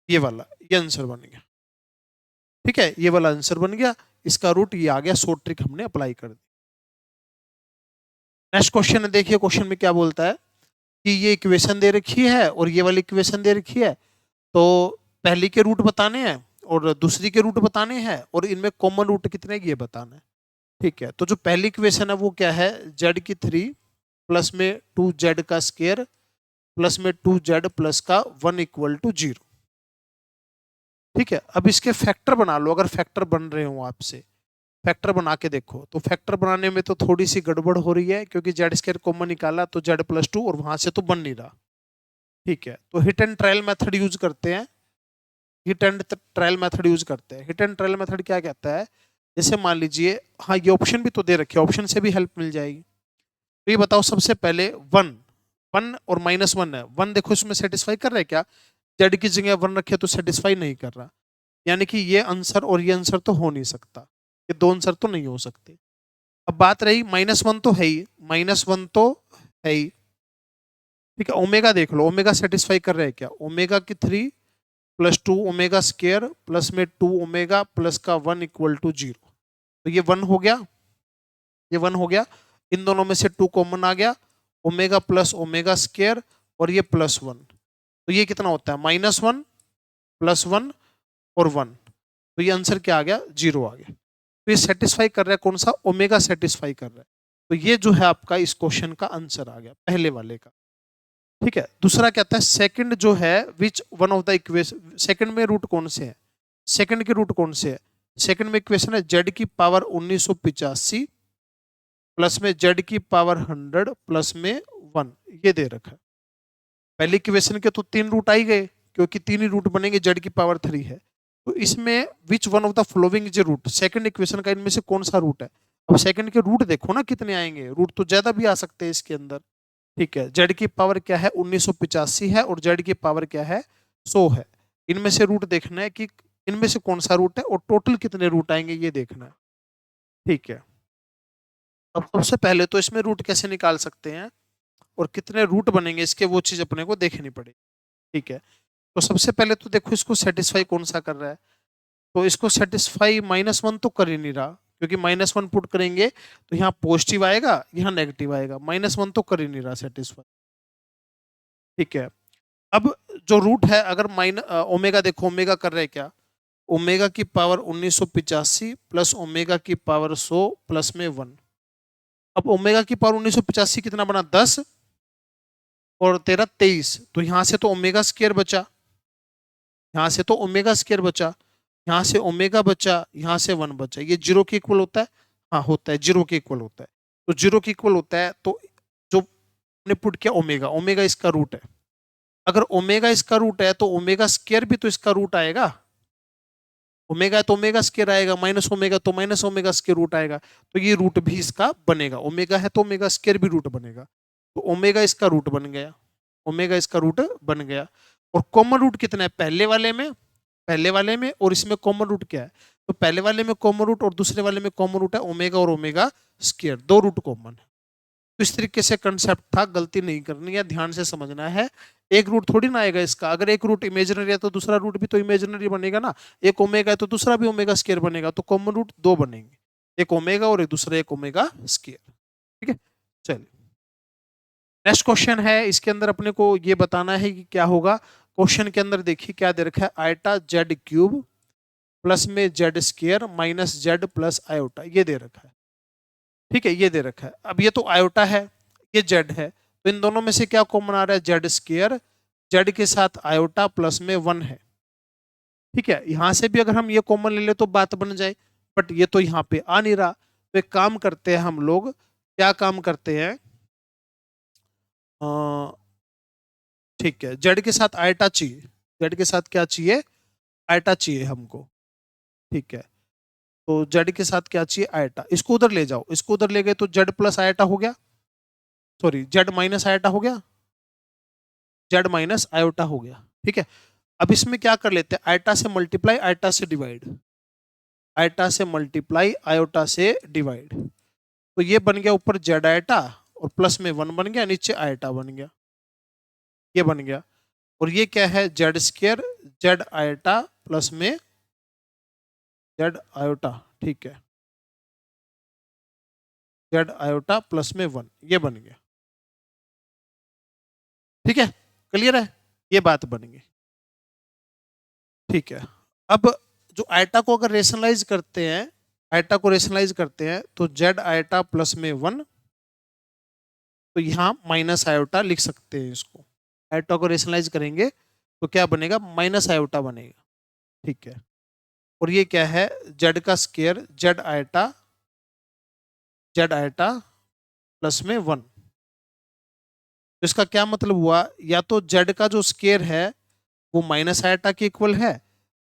Speaker 1: ये वाला, ये आंसर बन गया। ठीक है, ये वाला आंसर बन गया, इसका रूट ये आ गया, शॉर्ट ट्रिक हमने अप्लाई कर दी। नेक्स्ट क्वेश्चन है, देखिए क्वेश्चन में क्या बोलता है कि ये इक्वेशन दे रखी है और ये वाली इक्वेशन दे रखी है, तो पहली के रूट बताने हैं और दूसरी के रूट बताने हैं, और इनमें कॉमन रूट कितने ये बताना है। ठीक है, तो जो पहली इक्वेशन है वो क्या है, z की 3 प्लस में 2z का स्क्वायर प्लस में 2z प्लस का 1 इक्वल टू 0। ठीक है, अब इसके फैक्टर बना लो, अगर फैक्टर बन रहे हो आपसे, फैक्टर बना के देखो। तो फैक्टर बनाने में तो थोड़ी सी गड़बड़ हो रही है, क्योंकि जेड स्क्वायर कॉमन निकाला तो z प्लस 2 और वहां से तो बन नहीं रहा। ठीक है, तो hit and trial method use करते हैं। Hit and trial method use करते हैं। हिट एंड ट्रायल मेथड क्या कहता है, जैसे मान लीजिए, हाँ ये ऑप्शन भी तो दे रखे, ऑप्शन से भी हेल्प मिल जाएगी। तो ये बताओ सबसे पहले 1 और -1 है, 1 देखो इसमें सेटिस्फाई कर रहा है क्या? जेड की जगह 1 रखे तो सेटिस्फाई नहीं कर रहा, यानी कि ये आंसर और ये आंसर तो हो नहीं सकता, ये दो आंसर तो नहीं हो सकते। अब बात रही -1 तो है ही, -1 तो है ही। ठीक है, ओमेगा देख लो, ओमेगा सेटिस्फाई कर रहा है क्या? ओमेगा की 3 प्लस 2 ओमेगा स्क्वायर प्लस में 2 ओमेगा प्लस का 1 इक्वल टू 0। तो ये 1 हो गया, ये 1 हो गया, इन दोनों में से 2 कॉमन आ गया, ओमेगा प्लस ओमेगा स्क्वायर और ये +1। तो ये कितना होता है? -1 +1 और 1। तो ये आंसर क्या आ गया? 0 आ गया। तो ये सेटिस्फाई कर रहा है कौन सा? ओमेगा सेटिस्फाई कर रहा है। तो ये जो है आपका इस क्वेश्चन का आंसर आ गया, पहले वाले का। ठीक है, दूसरा कहता है सेकंड जो है, विच one of the equation, second में रूट कौन से है? सेकंड के रूट कौन से है? सेकंड में इक्वेशन है z की पावर 1985 प्लस में z की पावर 100 प्लस में 1, ये दे रखा है। पहली इक्वेशन के तो 3 रूट आ ही गए, क्योंकि 3 ही रूट बनेंगे, z की पावर 3 है। तो इसमें which one of the following is root, second equation का इनमें से कौन सा रूट है? अब सेकंड के रूट देखो ना कितने आएंगे, रूट तो ज्यादा भी आ सकते हैं इसके अंदर। ठीक है, z की पावर क्या है? 1985 है, और z की पावर क्या है? 100 है। इनमें से रूट देखना है कि इनमें से कौन सा रूट है, और टोटल कितने रूट आएंगे ये देखना है। ठीक है, अब सबसे पहले तो इसमें रूट कैसे निकाल सकते हैं और कितने रूट बनेंगे इसके, वो चीज अपने को देखनी पड़ेगी। ठीक है, तो सबसे पहले तो देखो इसको सेटिस्फाई कौन सा कर रहा है। तो इसको सेटिस्फाई -1 तो कर ही नहीं रहा, क्योंकि -1 पुट करेंगे तो यहाँ पॉजिटिव आएगा, यहाँ नेगेटिव आएगा, -1 तो कर ही नहीं रहा सेटिस्फाई। ठीक है, अब जो रूट है, अगर ओमेगा देखो, ओमेगा कर रहे हैं क्या? ओमेगा की पावर 1985 प्लस ओमेगा की पावर 100 प्लस में 1। अब ओमेगा की पावर 1985 कितना बना? 10 और 13 23। तो यहां से तो ओमेगा स्क्वायर बचा, यहां से तो ओमेगा स्क्वायर बचा, यहाँ से ओमेगा बचा, यहाँ से 1 बचा। ये 0 के इक्वल होता है? हाँ होता है, 0 के इक्वल होता है। तो 0 के इक्वल होता है, तो जो ने पुट किया ओमेगा, ओमेगा इसका रूट है। अगर ओमेगा इसका रूट है तो ओमेगा स्क्वायर भी तो इसका रूट आएगा। ओमेगा है तो ओमेगा स्क्वायर आएगा, माइनस ओमेगा तो माइनस ओमेगा स्क्वायर रूट आएगा। तो ये रूट भी इसका बनेगा, ओमेगा है तो ओमेगा स्क्वायर भी रूट बनेगा। तो ओमेगा इसका रूट बन गया, ओमेगा इसका रूट बन गया। और कॉमन रूट कितना है? पहले वाले में, पहले वाले में और इसमें कॉमन रूट क्या है? तो पहले वाले में कॉमन रूट और दूसरे वाले में कॉमन रूट है ओमेगा और ओमेगा स्क्वायर, दो रूट कॉमन है। तो इस तरीके से कंसेप्ट था, गलती नहीं करनी है, ध्यान से समझना है। एक रूट थोड़ी ना आएगा इसका, अगर एक रूट इमेजिनरी है तो दूसरा रूट भी तो इमेजिनरी बनेगा ना। एक ओमेगा है तो दूसरा भी ओमेगा स्क्वायर बनेगा, तो कॉमन रूट दो बनेंगे, एक ओमेगा और एक दूसरा एक ओमेगा स्क्वायर। ठीक है, चलिए नेक्स्ट क्वेश्चन है, इसके अंदर अपने को ये बताना है कि क्या होगा। क्वेश्चन के अंदर देखिए क्या दे रखा है, आयटा जेड क्यूब प्लस में Z square minus Z plus iota, ये दे रखा है। ठीक है, ये दे रखा है। अब ये तो आयोटा है, ये जेड है, तो इन दोनों में से क्या कॉमन आ रहा है? जेड स्क्वायर, जेड के साथ आयोटा प्लस में 1 है। ठीक है, यहां से भी अगर हम ये कॉमन ले ले तो बात बन जाए, बट ये तो यहाँ पे आ नहीं रहा। तो एक काम करते हैं हम लोग, क्या काम करते हैं, ठीक है, जेड के साथ आयटा चाहिए, जेड के साथ क्या चाहिए? आयटा चाहिए हमको। ठीक है, तो जेड के साथ क्या चाहिए? आयटा। इसको उधर ले जाओ, इसको उधर ले गए तो जेड प्लस आयटा हो गया, सॉरी जेड माइनस आयटा हो गया, जेड माइनस आयोटा हो गया। ठीक है, अब इसमें क्या कर लेते हैं, आयटा से मल्टीप्लाई आयटा से डिवाइड, आयटा से मल्टीप्लाई आयोटा से डिवाइड। तो ये बन गया ऊपर जेड आयटा और प्लस में 1 बन गया, नीचे आयटा बन गया, ये बन गया। और ये क्या है? Z square Z eta plus में जेड आयोटा। ठीक है, जेड आयोटा प्लस में 1, ये बन गया। ठीक है, क्लियर है, ये बात बन गई। ठीक है, अब जो आयटा को अगर रेशनलाइज करते हैं, आयटा को रेशनलाइज करते हैं तो जेड आयटा प्लस में 1, तो यहां माइनस आयोटा लिख सकते हैं इसको। आयोटा को रेशनलाइज करेंगे तो क्या बनेगा, माइनस आयोटा बनेगा। ठीक है, और ये क्या है, जेड का स्केयर, जेड आयोटा प्लस में 1। तो इसका क्या मतलब हुआ, या तो जेड का जो स्केयर है वो माइनस आयोटा के इक्वल है,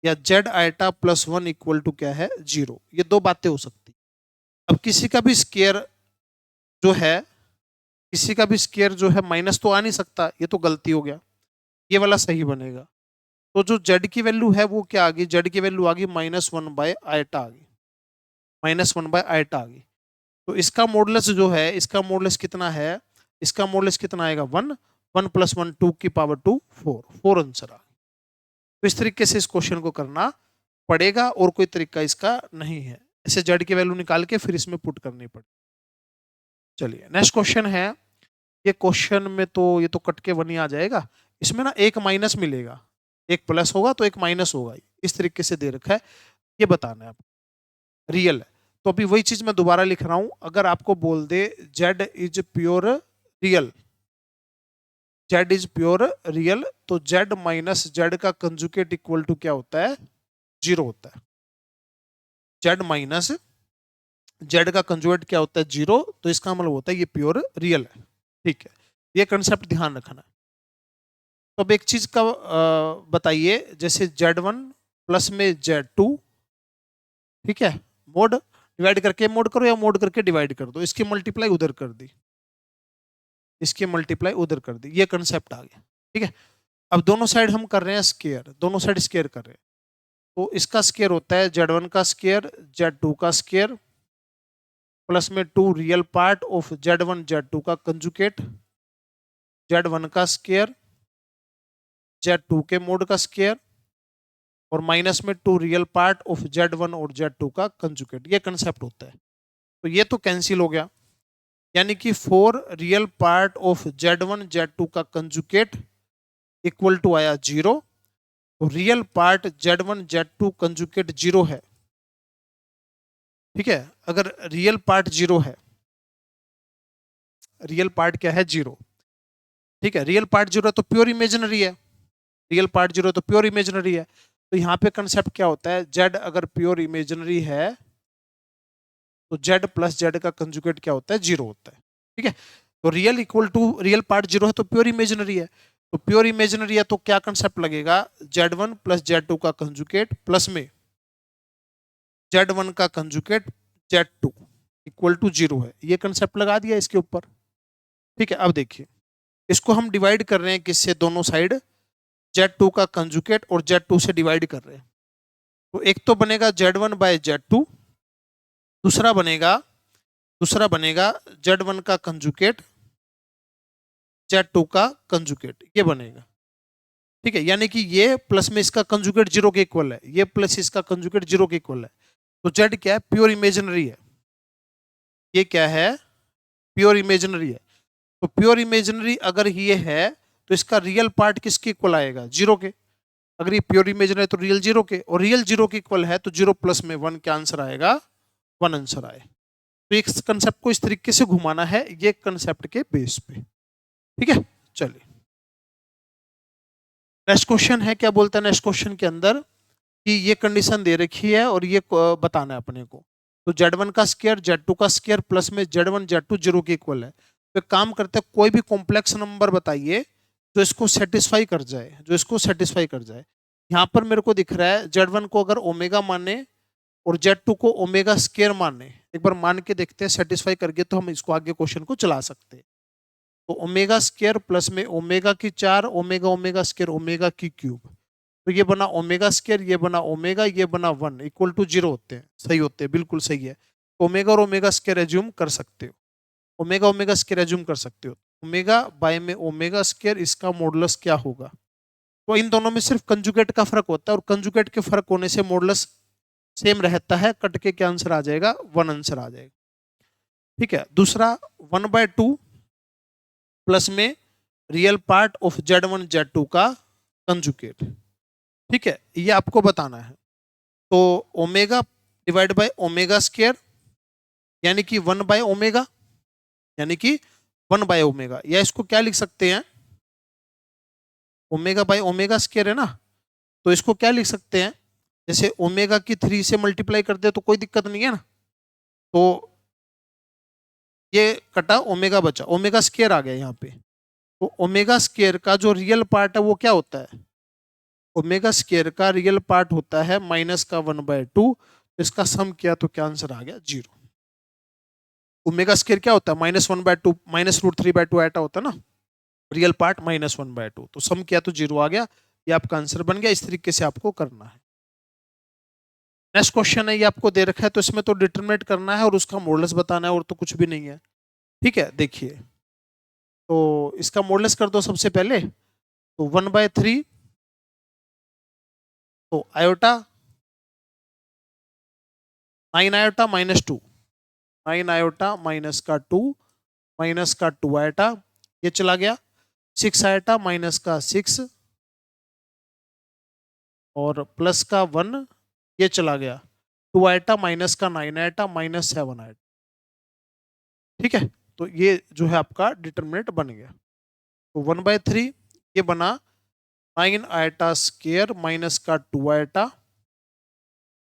Speaker 1: या z iota plus 1 equal to क्या है, 0। ये दो बातें हो सकती। अब किसी का भी स्केयर जो है, किसी का भी स्केयर जो है माइनस तो आ नहीं सकता, ये तो गलती हो गया, ये वाला सही बनेगा। तो जो जेड की वैल्यू है वो क्या आ गई, जेड की वैल्यू आ गई -1/आयटा आ गई, -1/आयटा आ गई। तो इसका मॉडुलस जो है, इसका मॉडुलस कितना है, इसका मॉडुलस कितना आएगा, 1, 1 + 1 2 की पावर 2 4, 4 आंसर आ गया। तो इस तरीके से इस क्वेश्चन को करना पड़ेगा, और कोई तरीका इसका नहीं है। ऐसे जेड की वैल्यू निकाल के फिर इसमें पुट करनी पड़ेगी। चलिए नेक्स्ट क्वेश्चन है, ये क्वेश्चन में तो ये तो कट के 1 ही आ जाएगा, इसमें ना एक माइनस मिलेगा, एक प्लस होगा तो एक माइनस होगा, इस तरीके से दे रखा है, ये बताना है आपको, रियल है। तो अभी वही चीज मैं दोबारा लिख रहा हूं, अगर आपको बोल दे Z is pure real, Z is pure real, तो जेड माइनस जेड का कंजुकेट इक्वल टू क्या होता है, 0 होता है। जेड माइनस जेड का कंजुगेट क्या होता है, 0, तो इसका मतलब होता है ये प्योर रियल है। ठीक है, ये कंसेप्ट ध्यान रखना है। तो अब एक चीज का बताइए, जैसे Z1 प्लस में Z2, ठीक है, मोड डिवाइड करके मोड करो या मोड करके डिवाइड कर दो, इसकी मल्टीप्लाई उधर कर दी, इसकी मल्टीप्लाई उधर कर दी, ये कंसेप्ट आ गया। ठीक है, अब दोनों साइड हम कर रहे हैं स्केयर, दोनों साइड स्केयर कर रहे हैं, तो इसका स्केयर होता है Z1 का स्केयर, Z2 का स्केयर, प्लस में 2 real part of Z1 Z2 का कंजुकेट, Z1 का स्केयर, Z2 के मोड का स्केयर, और माइनस में 2 रियल पार्ट ऑफ Z1 और Z2 का कंजुकेट, ये कंसेप्ट होता है। तो ये तो कैंसिल हो गया, यानी कि 4 real part of Z1 Z2 का कंजुकेट इक्वल टू आया 0, तो real part Z1 Z2 conjugate 0 है। ठीक है, अगर रियल पार्ट 0 है, रियल पार्ट क्या है, 0। ठीक है, रियल पार्ट 0 है तो प्योर इमेजिनरी है, रियल पार्ट 0 है तो प्योर इमेजिनरी है। तो यहाँ पे कंसेप्ट क्या होता है, जेड अगर प्योर इमेजिनरी है तो जेड प्लस जेड का कंजुगेट क्या होता है, 0 होता है। ठीक है, तो real equal to real part 0 है तो प्योर इमेजिनरी है, तो प्योर इमेजिनरी है तो क्या कंसेप्ट लगेगा, Z1 प्लस Z2 का कंजुगेट प्लस में Z1 का कंजुगेट Z2 इक्वल टू 0 है, ये कंसेप्ट लगा दिया इसके ऊपर। ठीक है, अब देखिए इसको हम डिवाइड कर रहे हैं किससे, दोनों साइड Z2 का कंजुगेट और Z2 से डिवाइड कर रहे हैं। तो एक तो बनेगा Z1/Z2, दूसरा बनेगा Z1 का कंजुगेट Z2 का कंजुगेट, ये बनेगा। ठीक है, यानी कि ये प्लस में इसका कंजुगेट 0 के इक्वल है, ये प्लस इसका कंजुगेट 0 के इक्वल है। तो Z क्या है, प्योर इमेजिनरी है, ये क्या है, प्योर इमेजिनरी है। तो प्योर इमेजिनरी अगर ये है तो इसका रियल पार्ट किसके इक्वल आएगा, 0 के। अगर ये प्योर इमेजिनरी है तो रियल 0 के, और रियल 0 के इक्वल है तो 0 प्लस में 1 क्या आंसर आएगा, 1 आंसर आए। तो एक कंसेप्ट को इस तरीके से घुमाना है, ये कंसेप्ट के बेस पे। ठीक है, चलिए नेक्स्ट क्वेश्चन है, क्या बोलता है नेक्स्ट क्वेश्चन के अंदर, कि ये कंडीशन दे रखी है और ये बताना है अपने को। तो Z1 का स्क्वायर Z2 का स्क्वायर प्लस में Z1 Z2 0 के इक्वल है। तो एक काम करते हैं, कोई भी कॉम्प्लेक्स नंबर बताइए जो इसको सेटिस्फाई कर जाए, जो इसको सेटिस्फाई कर जाए। यहाँ पर मेरे को दिख रहा है Z1 को अगर ओमेगा माने और Z2 को ओमेगा स्क्वायर माने, एक बार मान के देखते हैं, सेटिस्फाई करके तो हम इसको आगे क्वेश्चन को चला सकते हैं। तो ओमेगा स्क्वायर प्लस में ओमेगा की 4, ओमेगा ओमेगा स्क्वायर ओमेगा की क्यूब, तो ये बना ओमेगा स्क्वायर, ये बना ओमेगा, ये बना 1 इक्वल टू 0 होते हैं, सही होते हैं, बिल्कुल सही है। ओमेगा और ओमेगा स्क्वायर एज्यूम कर सकते हो, ओमेगा ओमेगा स्क्वायर एज्यूम कर सकते हो। ओमेगा बाय में ओमेगा स्क्वायर, इसका मॉडुलस क्या होगा। तो इन दोनों में सिर्फ कंजुगेट का फर्क होता है, और कंजुगेट के फर्क होने से मॉडुलस सेम रहता है, कट के क्या आंसर आ जाएगा, 1 आंसर आ जाएगा। ठीक है, दूसरा 1/2 प्लस में real part of Z1 Z2 का कंजुगेट। ठीक है, ये आपको बताना है। तो omega divide by omega square, यानी कि 1/ओमेगा, यानी कि 1/ओमेगा, या इसको क्या लिख सकते हैं, ओमेगा बाई ओमेगा स्क्वायर है ना, तो इसको क्या लिख सकते हैं, जैसे ओमेगा की 3 से मल्टीप्लाई कर दे तो कोई दिक्कत नहीं है ना, तो ये कटा ओमेगा बचा, ओमेगा स्क्वायर आ गया यहाँ पे। तो ओमेगा स्क्वायर का जो रियल पार्ट है वो क्या होता है, ओमेगा स्क्वायर का रियल पार्ट होता है माइनस का 1/2। इसका सम किया तो क्या आंसर आ गया, 0। ओमेगा स्क्वायर क्या होता है, -1/2 -√3/2 आटा होता है ना, रियल पार्ट -1/2, तो सम किया तो 0 आ गया। ये आपका आंसर बन गया। इस तरीके से आपको करना है। नेक्स्ट क्वेश्चन है, ये आपको दे रखा है तो इसमें तो डिटरमिनेट करना है और उसका मॉडुलस बताना है, और तो कुछ भी नहीं है। ठीक है, देखिए तो इसका मॉडुलस कर दो सबसे पहले, तो 1/3, तो आयोटा 9 आयोटा -2, 9 आयोटा माइनस का 2 माइनस का 2 आयोटा, ये चला गया। 6 आयोटा माइनस का 6 और प्लस का 1, ये चला गया। 2 आयोटा माइनस का 9 आयोटा -7 आयोटा। ठीक है, तो ये जो है आपका डिटरमिनेंट बन गया। तो 1/3 ये बना 9 आयोटा स्क्वायर माइनस का 2 आयोटा,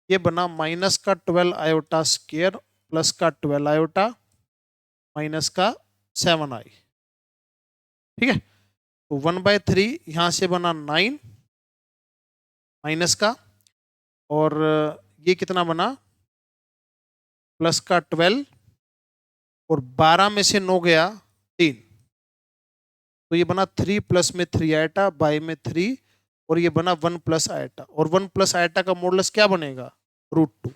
Speaker 1: ये बना माइनस का 12 आयोटा स्क्वायर प्लस का 12 आयोटा माइनस का 7i। ठीक है, तो 1/3 यहां से बना 9 माइनस का, और ये कितना बना प्लस का 12, और 12 में से 9 गया 3, तो ये बना 3 प्लस में 3 आयटा बाई में 3, और ये बना 1 प्लस आयटा, और 1 प्लस आयटा का मॉडुलस क्या बनेगा, √2।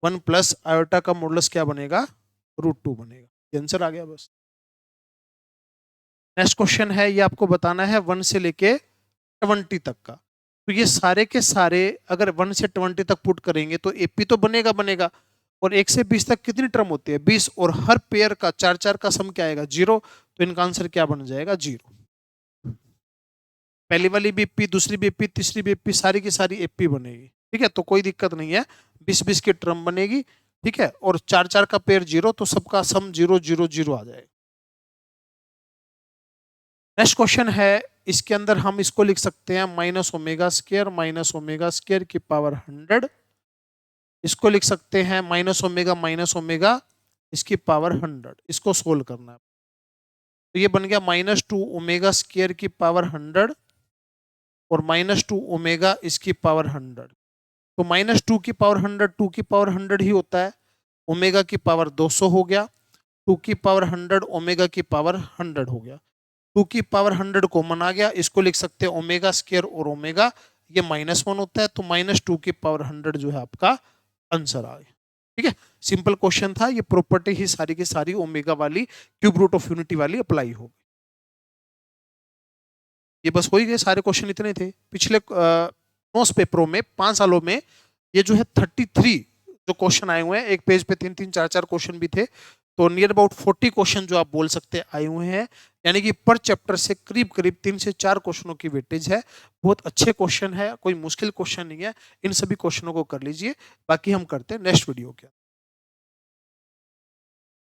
Speaker 1: 1 प्लस आयोटा का मॉडुलस क्या बनेगा, √2 बनेगा। ये आंसर आ गया बस। नेक्स्ट क्वेश्चन है, ये आपको बताना है 1 से लेके 20 तक का। तो ये सारे के सारे अगर 1 से 20 तक पुट करेंगे तो एपी तो बनेगा बनेगा, और 1 से 20 तक कितनी टर्म होती है, 20, और हर पेयर का 4 का सम क्या आएगा, 0। तो इनका आंसर क्या बन जाएगा, 0। पहली वाली भी एपी, दूसरी भी एपी, तीसरी भी एपी, सारी की सारी एपी बनेगी। ठीक है, तो कोई दिक्कत नहीं है, 20 की टर्म बनेगी। ठीक है, और 4 का पेयर 0, तो सबका सम 0 0 0 आ जाएगा। नेक्स्ट क्वेश्चन है, इसके अंदर हम इसको लिख सकते हैं -ओमेगा स्क्वायर की पावर 100। इसको लिख सकते हैं -ओमेगा इसकी पावर 100। इसको सोल्व करना है, तो ये बन गया -2 ओमेगा स्क्वायर की पावर 100 और -2 ओमेगा इसकी पावर 100। तो -2 की पावर 100 2 की पावर 100 ही होता है, ओमेगा की पावर 200 हो गया, 2 की पावर 100 ओमेगा की पावर 100 हो गया। 2 की पावर 100 कॉमन आ गया, इसको लिख सकते हैं ओमेगा स्क्वायर और ओमेगा, ये -1 होता है, तो -2 की पावर 100 जो है आपका आंसर आ गया। ठीक है, सिंपल क्वेश्चन था। ये प्रॉपर्टी ही सारी की सारी ओमेगा वाली, क्यूब रूट ऑफ यूनिटी वाली अप्लाई हो। ये बस हो ही गए, सारे क्वेश्चन इतने थे। पिछले 9 पेपरों में 5 सालों में ये जो है 33 जो क्वेश्चन आए हुए हैं, एक पेज पे 3 4 क्वेश्चन भी थे, तो नियर अबाउट 40 क्वेश्चन जो आप बोल सकते हैं आए हुए हैं। यानी कि पर चैप्टर से करीब करीब 3 से 4 क्वेश्चनों की वेटेज है। बहुत अच्छे क्वेश्चन है, कोई मुश्किल क्वेश्चन नहीं है। इन सभी क्वेश्चनों को कर लीजिए, बाकी हम करते हैं नेक्स्ट वीडियो के।